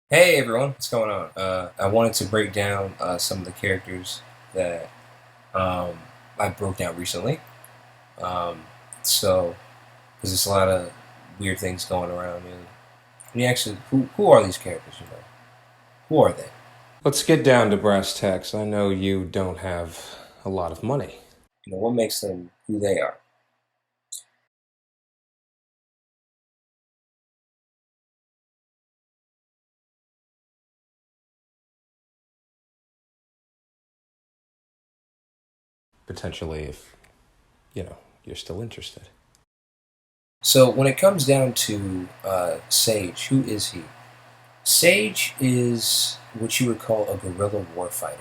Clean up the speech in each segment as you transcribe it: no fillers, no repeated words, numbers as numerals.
Hey everyone, what's going on? I wanted to break down some of the characters that um, I broke down recently. Um, so, because there's a lot of weird things going around, and who are these characters? Who are they? Let's get down to brass tacks. I know you don't have a lot of money. What makes them who they are? Potentially, if, you're still interested. So, when it comes down to Sage, who is he? Sage is what you would call a guerrilla warfighter.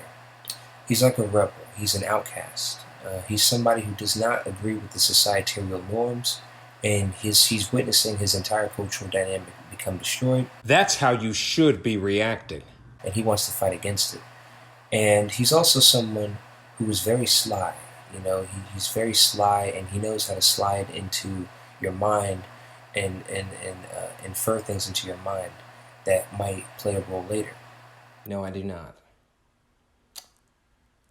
He's like a rebel. He's an outcast. He's somebody who does not agree with the societal norms, and he's witnessing his entire cultural dynamic become destroyed, That's how you should be reacting. and he wants to fight against it. And he's also someone who is very sly. He's very sly, and he knows how to slide into your mind and infer things into your mind that might play a role later. No, I do not.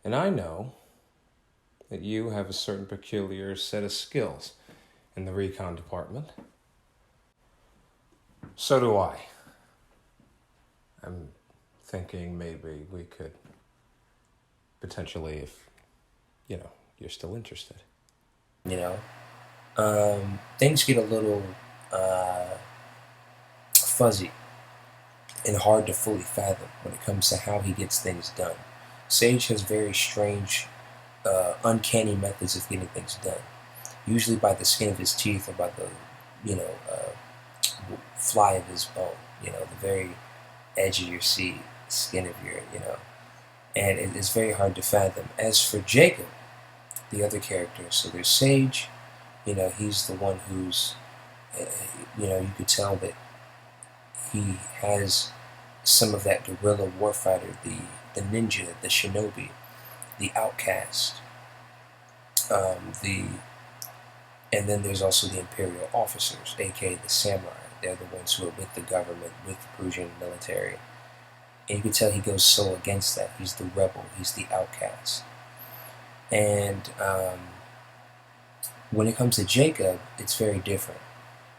And I know that you have a certain peculiar set of skills in the recon department. So do I. I'm thinking maybe we could potentially, if, you're still interested. You know, things get a little uh, fuzzy and hard to fully fathom when it comes to how he gets things done. Sage has very strange, uncanny methods of getting things done, usually by the skin of his teeth or by the, you know, fly of his bone, the very edge of your skin of your. And it's very hard to fathom. As for Jacob, the other character, so there's Sage, he's the one who's, uh, you could tell that he has some of that guerrilla warfighter, the ninja, the shinobi, the outcast, the and then there's also the imperial officers, aka the samurai. They're the ones who are with the government, with the Perusian military. And you can tell he goes so against that. He's the rebel. He's the outcast. And when it comes to Jacob, it's very different.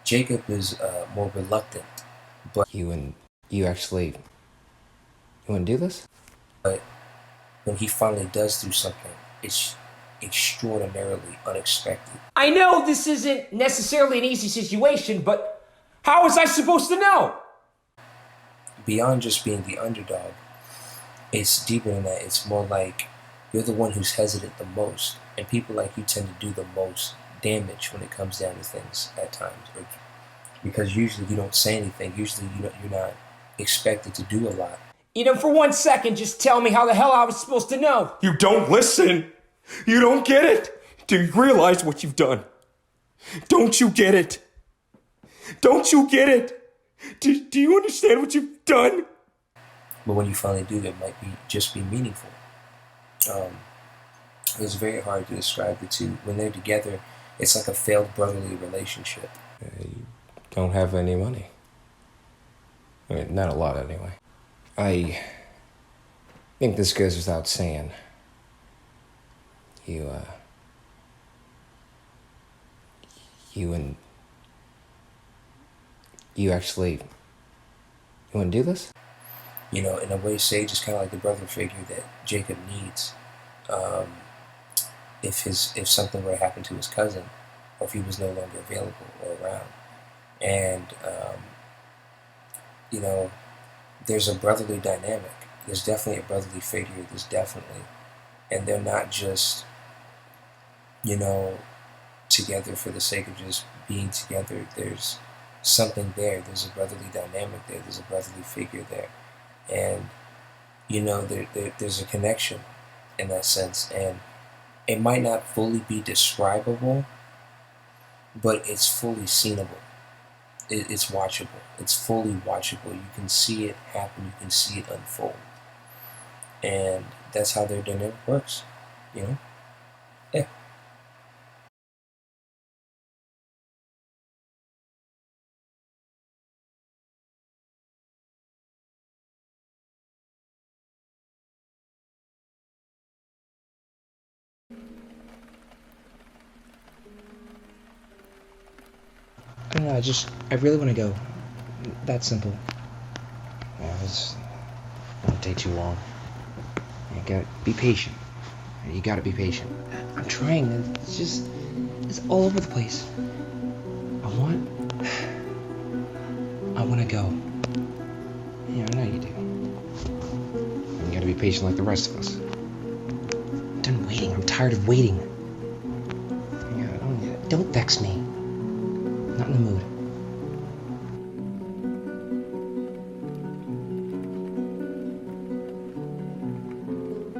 Jacob is more reluctant, but You and you actually, you want to do this? when he finally does do something, it's extraordinarily unexpected. I know this isn't necessarily an easy situation, but how was I supposed to know? Beyond just being the underdog, it's deeper than that. It's more like you're the one who's hesitant the most, and people like you tend to do the most damage when it comes down to things at times, because usually you don't say anything. Usually you're not expected to do a lot. For 1 second, just tell me how the hell I was supposed to know. You don't listen. You don't get it. Do you realize what you've done? Don't you get it? Don't you get it? Do you understand what you've done? But when you finally do, it might be just be meaningful. Um, it's very hard to describe the two. When they're together, it's like a failed brotherly relationship. You don't have any money. I mean, not a lot anyway. I think this goes without saying. You, uh, you and you actually, you want to do this? In a way, Sage is kind of like the brother figure that Jacob needs. Um, if something were to happen to his cousin, or if he was no longer available or around, and you know, there's a brotherly dynamic. There's definitely a brotherly figure. There's definitely, and they're not just you know together for the sake of just being together. There's something there. There's a brotherly dynamic there. There's a brotherly figure there, and there's a connection in that sense, and it might not fully be describable, but it's fully seenable. It's watchable. It's fully watchable. You can see it happen. You can see it unfold, and that's how their dynamic works. You know. Yeah. I don't know, I really want to go. That simple. Yeah, this won't take too long. You gotta be patient. You gotta be patient. I'm trying. It's all over the place. I want to go. Yeah, I know you do. And you gotta be patient like the rest of us. I'm done waiting. I'm tired of waiting. Yeah, I don't get it. Don't vex me. Not in the mood.